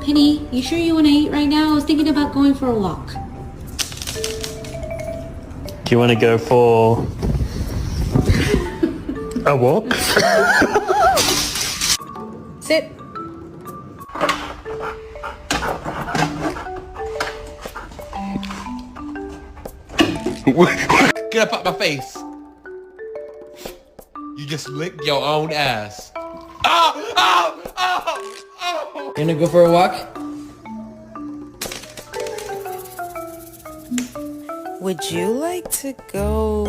Penny, you sure you want to eat right now? I was thinking about going for a walk. Do you want to go for a walk? Sit. Get up out my face. You just licked your own ass. Oh! Oh! Oh! Oh! You gonna go for a walk? Would you like to go